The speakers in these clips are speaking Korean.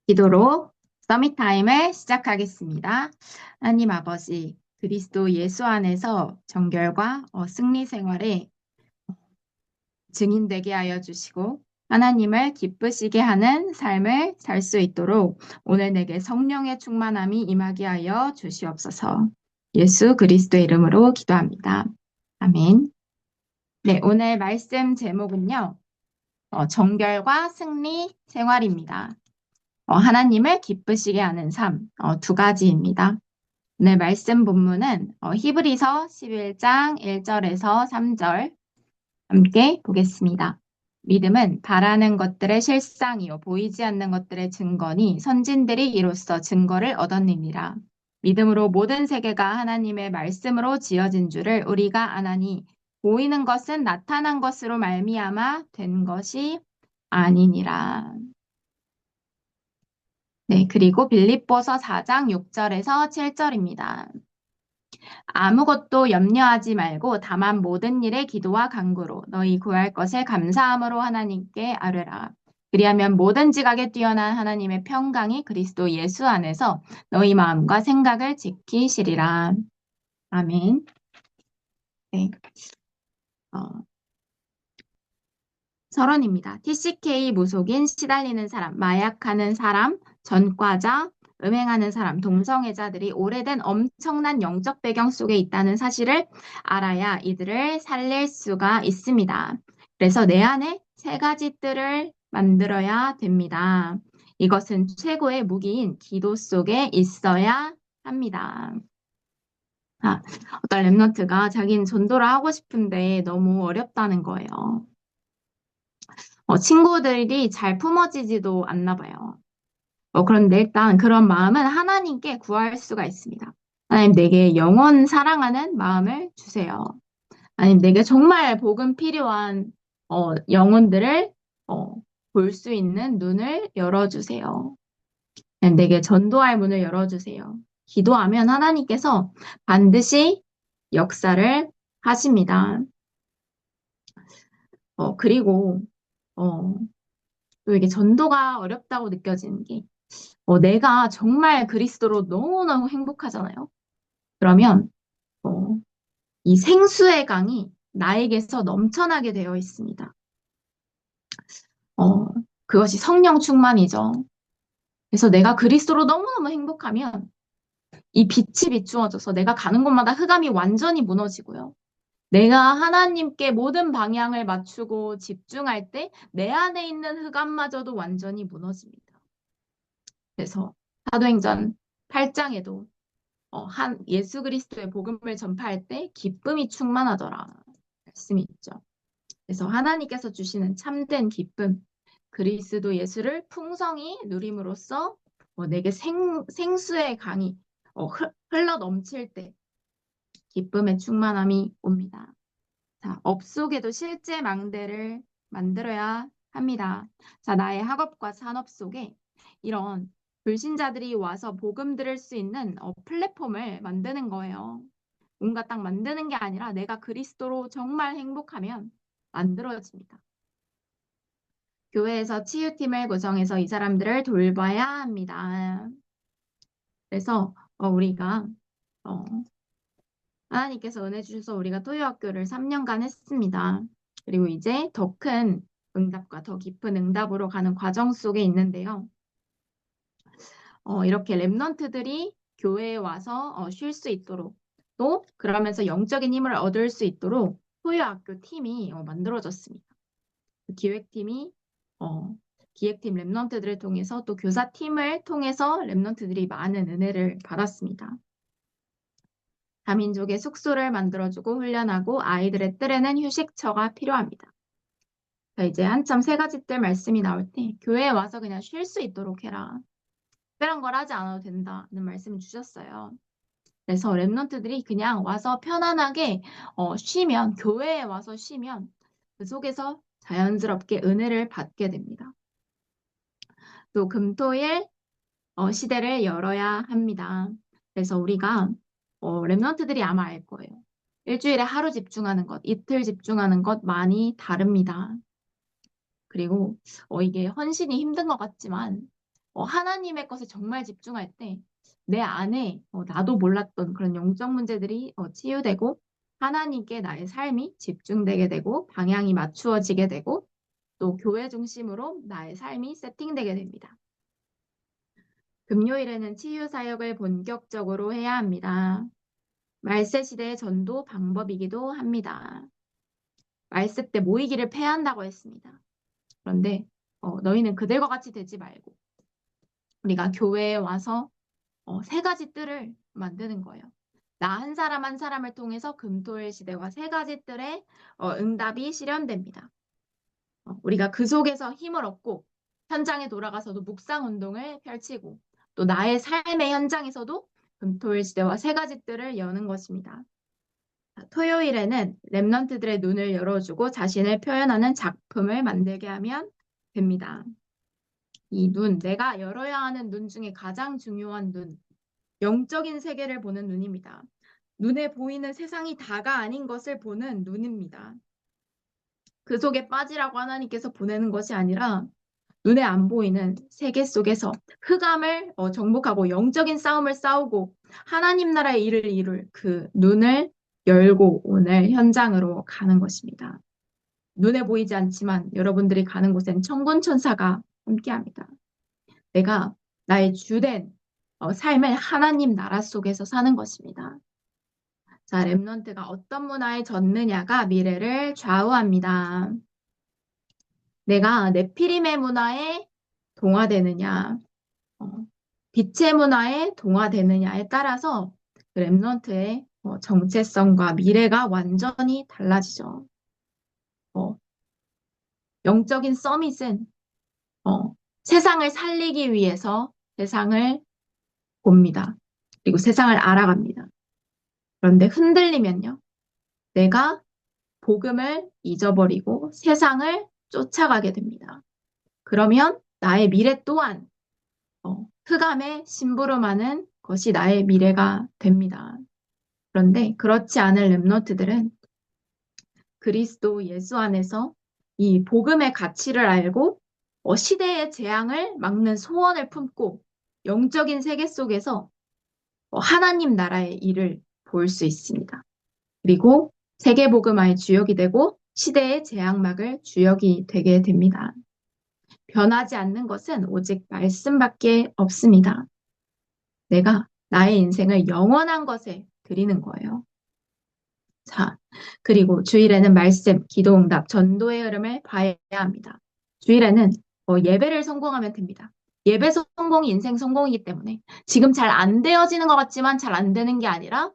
기도로 서밋 타임을 시작하겠습니다. 하나님 아버지, 그리스도 예수 안에서 정결과 승리 생활에 증인되게 하여 주시고 하나님을 기쁘시게 하는 삶을 살 수 있도록 오늘 내게 성령의 충만함이 임하게 하여 주시옵소서. 예수 그리스도의 이름으로 기도합니다. 아멘. 네, 오늘 말씀 제목은요. 정결과 승리 생활입니다. 하나님을 기쁘시게 하는 삶, 두 가지입니다. 오늘 말씀 본문은 히브리서 11장 1절에서 3절 함께 보겠습니다. 믿음은 바라는 것들의 실상이요 보이지 않는 것들의 증거니 선진들이 이로써 증거를 얻었느니라. 믿음으로 모든 세계가 하나님의 말씀으로 지어진 줄을 우리가 아나니 보이는 것은 나타난 것으로 말미암아 된 것이 아니니라. 네, 그리고 빌립보서 4장 6절에서 7절입니다. 아무것도 염려하지 말고 다만 모든 일에 기도와 간구로 너희 구할 것을 감사함으로 하나님께 아뢰라. 그리하면 모든 지각에 뛰어난 하나님의 평강이 그리스도 예수 안에서 너희 마음과 생각을 지키시리라. 아멘. 네, 어, 서론입니다. TCK 무속인, 시달리는 사람, 마약하는 사람, 전과자, 음행하는 사람, 동성애자들이 오래된 엄청난 영적 배경 속에 있다는 사실을 알아야 이들을 살릴 수가 있습니다. 그래서 내 안에 세 가지 뜰을 만들어야 됩니다. 이것은 최고의 무기인 기도 속에 있어야 합니다. 어떤 랩런트가 자기는 전도를 하고 싶은데 너무 어렵다는 거예요. 친구들이 잘 품어지지도 않나 봐요. 그런데 일단 그런 마음은 하나님께 구할 수가 있습니다. 하나님 내게 영원 사랑하는 마음을 주세요. 하나님 내게 정말 복음 필요한 영혼들을 볼 수 있는 눈을 열어주세요. 하나님, 내게 전도할 문을 열어주세요. 기도하면 하나님께서 반드시 역사를 하십니다. 그리고 어, 또 이게 전도가 어렵다고 느껴지는 게 내가 정말 그리스도로 너무너무 행복하잖아요. 그러면 어, 이 생수의 강이 나에게서 넘쳐나게 되어 있습니다. 어, 그것이 성령 충만이죠. 그래서 내가 그리스도로 너무너무 행복하면 이 빛이 비추어져서 내가 가는 곳마다 흑암이 완전히 무너지고요. 내가 하나님께 모든 방향을 맞추고 집중할 때 내 안에 있는 흑암마저도 완전히 무너집니다. 그래서 사도행전 8장에도 한 예수 그리스도의 복음을 전파할 때 기쁨이 충만하더라 말씀이 있죠. 그래서 하나님께서 주시는 참된 기쁨, 그리스도 예수를 풍성히 누림으로써 내게 생수의 강이 흘러 넘칠 때 기쁨의 충만함이 옵니다. 자, 업 속에도 실제 망대를 만들어야 합니다. 자, 나의 학업과 산업 속에 이런 불신자들이 와서 복음 들을 수 있는 플랫폼을 만드는 거예요. 뭔가 딱 만드는 게 아니라 내가 그리스도로 정말 행복하면 만들어집니다. 교회에서 치유팀을 구성해서 이 사람들을 돌봐야 합니다. 그래서 우리가 어, 하나님께서 은혜 주셔서 우리가 토요학교를 3년간 했습니다. 그리고 이제 더 큰 응답과 더 깊은 응답으로 가는 과정 속에 있는데요. 이렇게 랩런트들이 교회에 와서 쉴 수 있도록 또 그러면서 영적인 힘을 얻을 수 있도록 토요학교 팀이 만들어졌습니다. 그 기획팀이 기획팀 랩런트들을 통해서 또 교사팀을 통해서 랩런트들이 많은 은혜를 받았습니다. 다민족의 숙소를 만들어주고 훈련하고 아이들의 뜰에는 휴식처가 필요합니다. 자, 이제 한참 세 가지 뜰 말씀이 나올 때 교회에 와서 그냥 쉴 수 있도록 해라. 특별한 걸 하지 않아도 된다는 말씀을 주셨어요. 그래서 랩런트들이 그냥 와서 편안하게 쉬면 교회에 와서 쉬면 그 속에서 자연스럽게 은혜를 받게 됩니다. 또 금토일 시대를 열어야 합니다. 그래서 우리가 랩런트들이 아마 알 거예요. 일주일에 하루 집중하는 것, 이틀 집중하는 것 많이 다릅니다. 그리고 이게 헌신이 힘든 것 같지만 하나님의 것에 정말 집중할 때 내 안에 나도 몰랐던 그런 영적 문제들이 치유되고 하나님께 나의 삶이 집중되게 되고 방향이 맞추어지게 되고 또 교회 중심으로 나의 삶이 세팅되게 됩니다. 금요일에는 치유 사역을 본격적으로 해야 합니다. 말세 시대의 전도 방법이기도 합니다. 말세 때 모이기를 폐한다고 했습니다. 그런데 너희는 그들과 같이 되지 말고 우리가 교회에 와서 세 가지 뜰을 만드는 거예요. 나 한 사람 한 사람을 통해서 금토일 시대와 세 가지 뜰의 응답이 실현됩니다. 우리가 그 속에서 힘을 얻고 현장에 돌아가서도 묵상 운동을 펼치고 또 나의 삶의 현장에서도 금토일 시대와 세 가지 뜰을 여는 것입니다. 토요일에는 랩런트들의 눈을 열어주고 자신을 표현하는 작품을 만들게 하면 됩니다. 이 눈, 내가 열어야 하는 눈 중에 가장 중요한 눈, 영적인 세계를 보는 눈입니다. 눈에 보이는 세상이 다가 아닌 것을 보는 눈입니다. 그 속에 빠지라고 하나님께서 보내는 것이 아니라 눈에 안 보이는 세계 속에서 흑암을 정복하고 영적인 싸움을 싸우고 하나님 나라의 일을 이룰 그 눈을 열고 오늘 현장으로 가는 것입니다. 눈에 보이지 않지만 여러분들이 가는 곳엔 천군천사가 함께합니다. 내가 나의 주된 삶을 하나님 나라 속에서 사는 것입니다. 자, 랩넌트가 어떤 문화에 젖느냐가 미래를 좌우합니다. 내가 네피림의 문화에 동화되느냐, 어, 빛의 문화에 동화되느냐에 따라서 그 랩넌트의 정체성과 미래가 완전히 달라지죠. 어, 영적인 서밋은 세상을 살리기 위해서 세상을 봅니다. 그리고 세상을 알아갑니다. 그런데 흔들리면요. 내가 복음을 잊어버리고 세상을 쫓아가게 됩니다. 그러면 나의 미래 또한 흑암에 심부름하는 것이 나의 미래가 됩니다. 그런데 그렇지 않은 랩너트들은 그리스도 예수 안에서 이 복음의 가치를 알고 시대의 재앙을 막는 소원을 품고 영적인 세계 속에서 하나님 나라의 일을 볼 수 있습니다. 그리고 세계복음화의 주역이 되고 시대의 재앙막을 주역이 되게 됩니다. 변하지 않는 것은 오직 말씀밖에 없습니다. 내가 나의 인생을 영원한 것에 드리는 거예요. 자, 그리고 주일에는 말씀, 기도응답, 전도의 흐름을 봐야 합니다. 주일에는 예배를 성공하면 됩니다. 예배 성공이 인생 성공이기 때문에 지금 잘 안 되어지는 것 같지만 잘 안 되는 게 아니라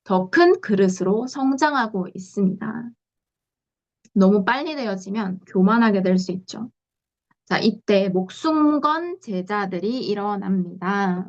더 큰 그릇으로 성장하고 있습니다. 너무 빨리 되어지면 교만하게 될 수 있죠. 자, 이때 목숨 건 제자들이 일어납니다.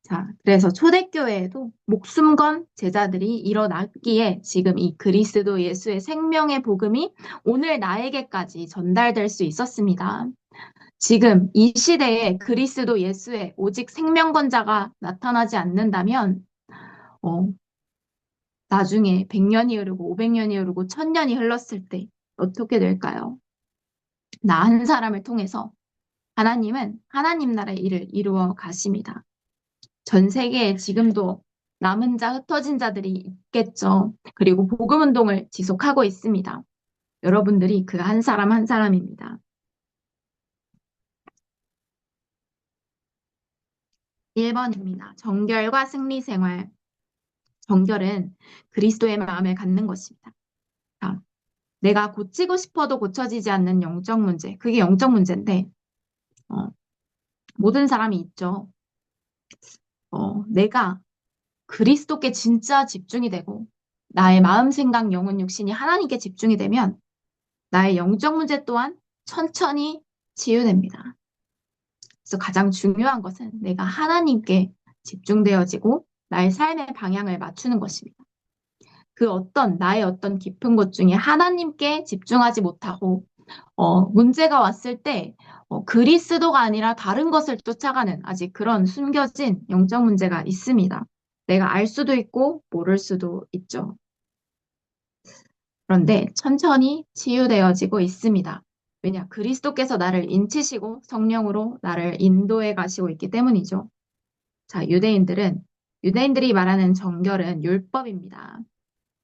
자, 그래서 초대교회에도 목숨 건 제자들이 일어났기에 지금 이 그리스도 예수의 생명의 복음이 오늘 나에게까지 전달될 수 있었습니다. 지금 이 시대에 그리스도 예수의 오직 생명건자가 나타나지 않는다면, 나중에 100년이 흐르고 500년이 흐르고 1000년이 흘렀을 때 어떻게 될까요? 나 한 사람을 통해서 하나님은 하나님 나라의 일을 이루어 가십니다. 전 세계에 지금도 남은 자, 흩어진 자들이 있겠죠. 그리고 복음 운동을 지속하고 있습니다. 여러분들이 그 한 사람 한 사람입니다. 1번입니다. 정결과 승리 생활. 정결은 그리스도의 마음을 갖는 것입니다. 자, 내가 고치고 싶어도 고쳐지지 않는 영적 문제. 그게 영적 문제인데, 어, 모든 사람이 있죠. 내가 그리스도께 진짜 집중이 되고, 나의 마음, 생각, 영혼, 육신이 하나님께 집중이 되면, 나의 영적 문제 또한 천천히 치유됩니다. 그래서 가장 중요한 것은 내가 하나님께 집중되어지고, 나의 삶의 방향을 맞추는 것입니다. 나의 어떤 깊은 곳 중에 하나님께 집중하지 못하고, 문제가 왔을 때, 그리스도가 아니라 다른 것을 쫓아가는 아직 그런 숨겨진 영적 문제가 있습니다. 내가 알 수도 있고, 모를 수도 있죠. 그런데 천천히 치유되어지고 있습니다. 왜냐? 그리스도께서 나를 인치시고 성령으로 나를 인도해 가시고 있기 때문이죠. 자, 유대인들이 말하는 정결은 율법입니다.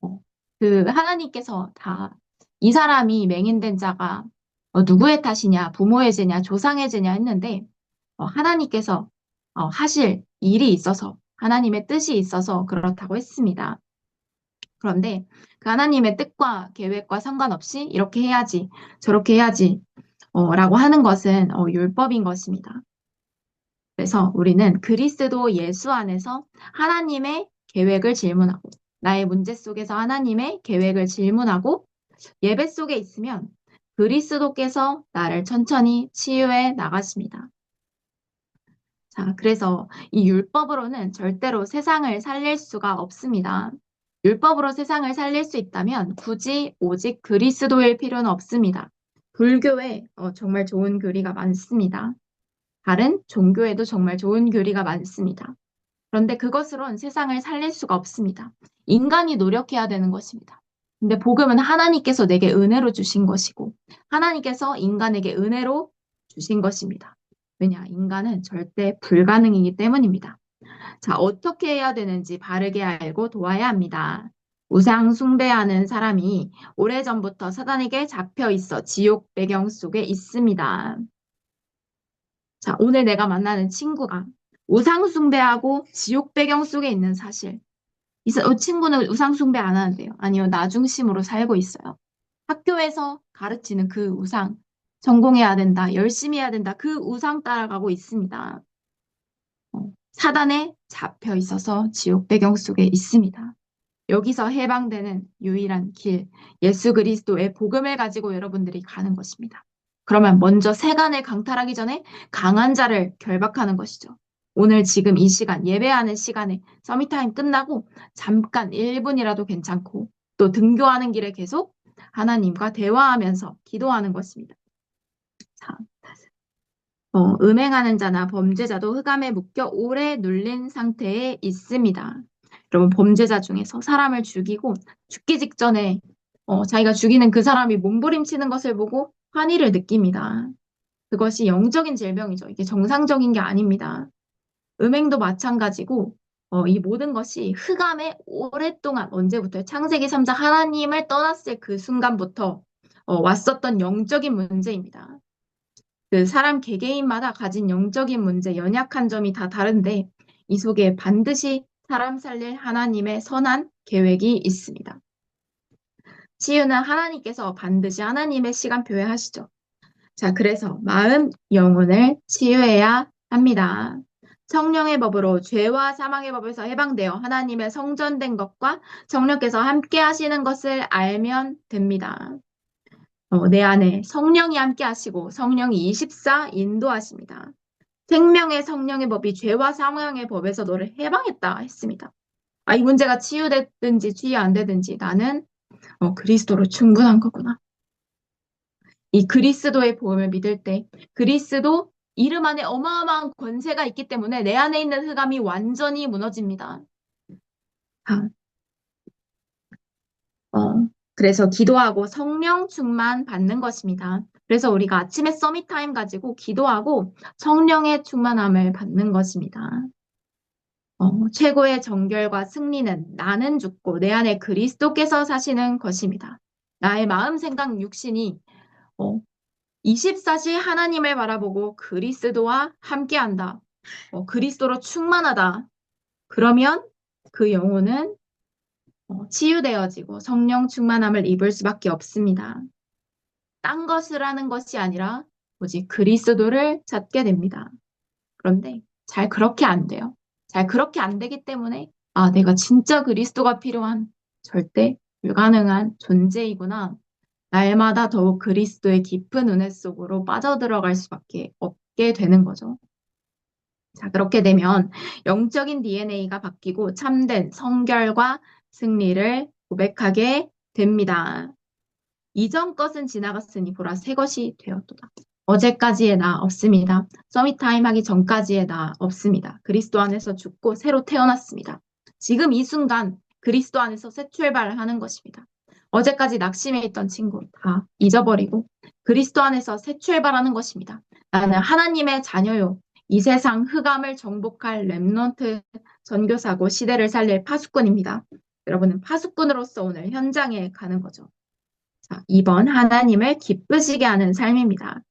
어, 하나님께서 이 사람이 맹인된 자가 누구의 탓이냐, 부모의 죄냐, 조상의 죄냐 했는데 하나님께서 하실 일이 있어서 하나님의 뜻이 있어서 그렇다고 했습니다. 그런데 그 하나님의 뜻과 계획과 상관없이 이렇게 해야지, 저렇게 해야지, 라고 하는 것은 율법인 것입니다. 그래서 우리는 그리스도 예수 안에서 하나님의 계획을 질문하고, 나의 문제 속에서 하나님의 계획을 질문하고, 예배 속에 있으면 그리스도께서 나를 천천히 치유해 나가십니다. 자, 그래서 이 율법으로는 절대로 세상을 살릴 수가 없습니다. 율법으로 세상을 살릴 수 있다면 굳이 오직 그리스도일 필요는 없습니다. 불교에 정말 좋은 교리가 많습니다. 다른 종교에도 정말 좋은 교리가 많습니다. 그런데 그것으론 세상을 살릴 수가 없습니다. 인간이 노력해야 되는 것입니다. 근데 복음은 하나님께서 내게 은혜로 주신 것이고, 하나님께서 인간에게 은혜로 주신 것입니다. 왜냐? 인간은 절대 불가능이기 때문입니다. 자, 어떻게 해야 되는지 바르게 알고 도와야 합니다. 우상 숭배하는 사람이 오래전부터 사단에게 잡혀 있어 지옥 배경 속에 있습니다. 자, 오늘 내가 만나는 친구가 우상 숭배하고 지옥 배경 속에 있는 사실. 친구는 우상 숭배 안 하는데요. 아니요, 나 중심으로 살고 있어요. 학교에서 가르치는 그 우상, 전공해야 된다, 열심히 해야 된다, 그 우상 따라가고 있습니다. 사단에 잡혀 있어서 지옥 배경 속에 있습니다. 여기서 해방되는 유일한 길, 예수 그리스도의 복음을 가지고 여러분들이 가는 것입니다. 그러면 먼저 세간을 강탈하기 전에 강한 자를 결박하는 것이죠. 오늘 지금 이 시간, 예배하는 시간에 서밋타임 끝나고 잠깐 1분이라도 괜찮고 또 등교하는 길에 계속 하나님과 대화하면서 기도하는 것입니다. 자, 음행하는 자나 범죄자도 흑암에 묶여 오래 눌린 상태에 있습니다. 여러분, 범죄자 중에서 사람을 죽이고 죽기 직전에 자기가 죽이는 그 사람이 몸부림치는 것을 보고 환희를 느낍니다. 그것이 영적인 질병이죠. 이게 정상적인 게 아닙니다. 음행도 마찬가지고 이 모든 것이 흑암에 오랫동안 언제부터 창세기 3장 하나님을 떠났을 그 순간부터 왔었던 영적인 문제입니다. 그 사람 개개인마다 가진 영적인 문제, 연약한 점이 다 다른데 이 속에 반드시 사람 살릴 하나님의 선한 계획이 있습니다. 치유는 하나님께서 반드시 하나님의 시간표에 하시죠. 자, 그래서 마음, 영혼을 치유해야 합니다. 성령의 법으로 죄와 사망의 법에서 해방되어 하나님의 성전된 것과 성령께서 함께 하시는 것을 알면 됩니다. 내 안에 성령이 함께 하시고 성령이 24 인도하십니다. 생명의 성령의 법이 죄와 사망의 법에서 너를 해방했다 했습니다. 이 문제가 치유됐든지 치유 안 되든지 나는 그리스도로 충분한 거구나. 이 그리스도의 복음을 믿을 때 그리스도 이름 안에 어마어마한 권세가 있기 때문에 내 안에 있는 흑암이 완전히 무너집니다. 아, 그래서 기도하고 성령 충만 받는 것입니다. 그래서 우리가 아침에 서밋 타임 가지고 기도하고 성령의 충만함을 받는 것입니다. 최고의 정결과 승리는 나는 죽고 내 안에 그리스도께서 사시는 것입니다. 나의 마음, 생각, 육신이 24시 하나님을 바라보고 그리스도와 함께한다. 그리스도로 충만하다. 그러면 그 영혼은 치유되어지고 성령 충만함을 입을 수밖에 없습니다. 딴 것을 하는 것이 아니라 오직 그리스도를 찾게 됩니다. 그런데 잘 그렇게 안 돼요. 잘 그렇게 안 되기 때문에 내가 진짜 그리스도가 필요한 절대 불가능한 존재이구나. 날마다 더욱 그리스도의 깊은 은혜 속으로 빠져들어갈 수밖에 없게 되는 거죠. 자, 그렇게 되면 영적인 DNA가 바뀌고 참된 성결과 승리를 고백하게 됩니다. 이전 것은 지나갔으니 보라 새 것이 되었도다. 어제까지의 나 없습니다. 서밋타임 하기 전까지의 나 없습니다. 그리스도 안에서 죽고 새로 태어났습니다. 지금 이 순간 그리스도 안에서 새 출발을 하는 것입니다. 어제까지 낙심해 있던 친구 다 잊어버리고 그리스도 안에서 새 출발하는 것입니다. 나는 하나님의 자녀요. 이 세상 흑암을 정복할 렘넌트 전교사고 시대를 살릴 파수꾼입니다. 여러분은 파수꾼으로서 오늘 현장에 가는 거죠. 자, 2번 하나님을 기쁘시게 하는 삶입니다.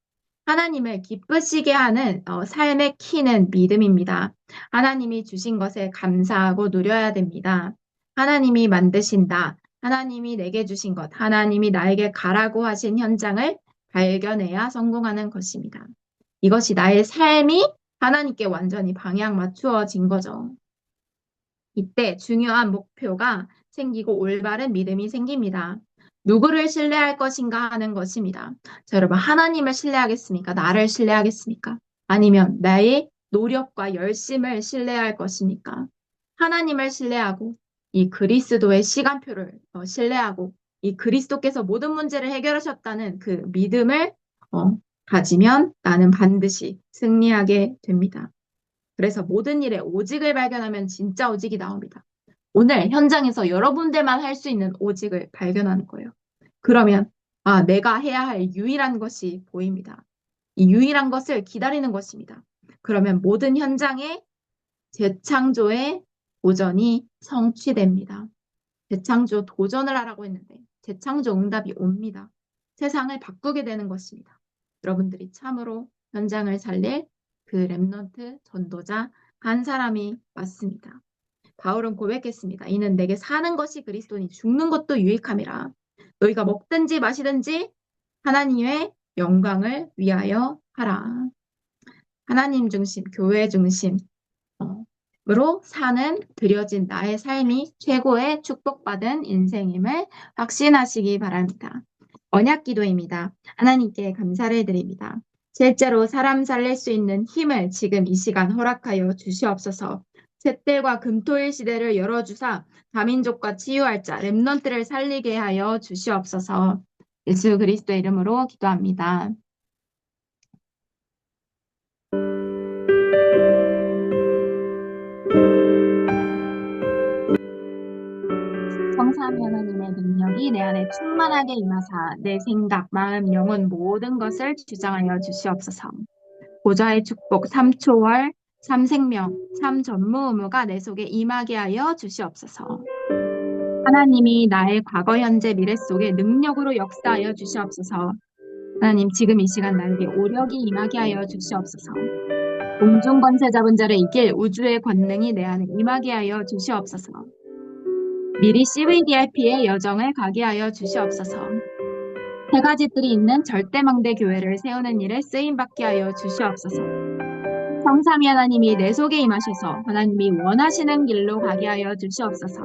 하나님을 기쁘시게 하는 삶의 키는 믿음입니다. 하나님이 주신 것에 감사하고 누려야 됩니다. 하나님이 만드신다. 하나님이 내게 주신 것, 하나님이 나에게 가라고 하신 현장을 발견해야 성공하는 것입니다. 이것이 나의 삶이 하나님께 완전히 방향 맞추어진 거죠. 이때 중요한 목표가 생기고 올바른 믿음이 생깁니다. 누구를 신뢰할 것인가 하는 것입니다. 자, 여러분, 하나님을 신뢰하겠습니까? 나를 신뢰하겠습니까? 아니면 나의 노력과 열심을 신뢰할 것입니까? 하나님을 신뢰하고 이 그리스도의 시간표를 신뢰하고 이 그리스도께서 모든 문제를 해결하셨다는 그 믿음을 가지면 나는 반드시 승리하게 됩니다. 그래서 모든 일에 오직을 발견하면 진짜 오직이 나옵니다. 오늘 현장에서 여러분들만 할 수 있는 오직을 발견하는 거예요. 그러면 내가 해야 할 유일한 것이 보입니다. 이 유일한 것을 기다리는 것입니다. 그러면 모든 현장에 재창조의 도전이 성취됩니다. 재창조 도전을 하라고 했는데 재창조 응답이 옵니다. 세상을 바꾸게 되는 것입니다. 여러분들이 참으로 현장을 살릴 그 렘넌트 전도자 한 사람이 맞습니다. 바울은 고백했습니다. 이는 내게 사는 것이 그리스도니 죽는 것도 유익함이라. 너희가 먹든지 마시든지 하나님의 영광을 위하여 하라. 하나님 중심, 교회 중심으로 사는 드려진 나의 삶이 최고의 축복받은 인생임을 확신하시기 바랍니다. 언약 기도입니다. 하나님께 감사를 드립니다. 실제로 사람 살릴 수 있는 힘을 지금 이 시간 허락하여 주시옵소서. 잿들과 금토일 시대를 열어주사 다민족과 치유할 자 렘넌트를 살리게 하여 주시옵소서. 예수 그리스도의 이름으로 기도합니다. 성삼위 하나님의 능력이 내 안에 충만하게 임하사 내 생각, 마음, 영혼 모든 것을 주장하여 주시옵소서. 보좌의 축복, 삼초월, 삼생명, 삼전무후무가 내 속에 임하게 하여 주시옵소서. 하나님이 나의 과거, 현재, 미래 속에 능력으로 역사하여 주시옵소서. 하나님 지금 이 시간 나에게 오력이 임하게 하여 주시옵소서. 공중 권세 잡은 자를 이길 우주의 권능이 내 안에 임하게 하여 주시옵소서. 미리 CVDIP의 여정을 가게 하여 주시옵소서. 세 가지 뜰이 있는 절대망대 교회를 세우는 일에 쓰임받게 하여 주시옵소서. 성삼위 하나님이 내 속에 임하셔서 하나님이 원하시는 길로 가게 하여 주시옵소서.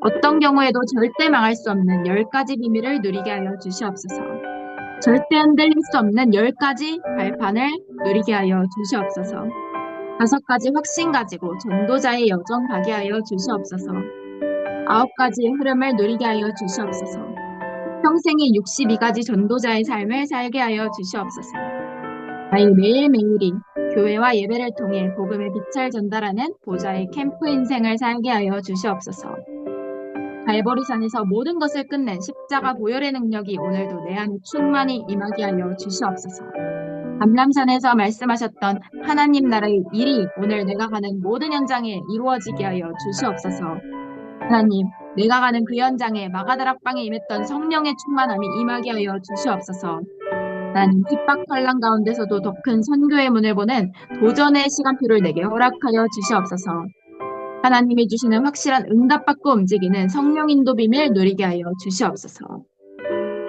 어떤 경우에도 절대 망할 수 없는 10가지 비밀을 누리게 하여 주시옵소서. 절대 흔들릴 수 없는 10가지 발판을 누리게 하여 주시옵소서. 5가지 확신 가지고 전도자의 여정 가게 하여 주시옵소서. 9가지의 흐름을 누리게 하여 주시옵소서. 평생의 62가지 전도자의 삶을 살게 하여 주시옵소서. 나의 매일매일이 교회와 예배를 통해 복음의 빛을 전달하는 보좌의 캠프 인생을 살게 하여 주시옵소서. 갈보리산에서 모든 것을 끝낸 십자가 보혈의 능력이 오늘도 내 안에 충만히 임하게 하여 주시옵소서. 감람산에서 말씀하셨던 하나님 나라의 일이 오늘 내가 가는 모든 현장에 이루어지게 하여 주시옵소서. 하나님, 내가 가는 그 현장에 마가다락방에 임했던 성령의 충만함이 임하게 하여 주시옵소서. 하나님, 핍박 환란 가운데서도 더 큰 선교의 문을 보는 도전의 시간표를 내게 허락하여 주시옵소서. 하나님이 주시는 확실한 응답받고 움직이는 성령 인도 비밀 누리게 하여 주시옵소서.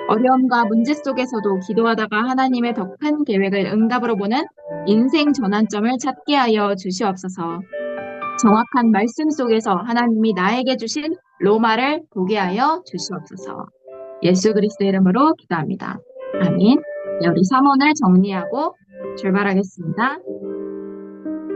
어려움과 문제 속에서도 기도하다가 하나님의 더 큰 계획을 응답으로 보는 인생 전환점을 찾게 하여 주시옵소서. 정확한 말씀 속에서 하나님이 나에게 주신 로마를 보게 하여 주시옵소서. 예수 그리스도의 이름으로 기도합니다. 아멘. 네, 우리 3원을 정리하고 출발하겠습니다.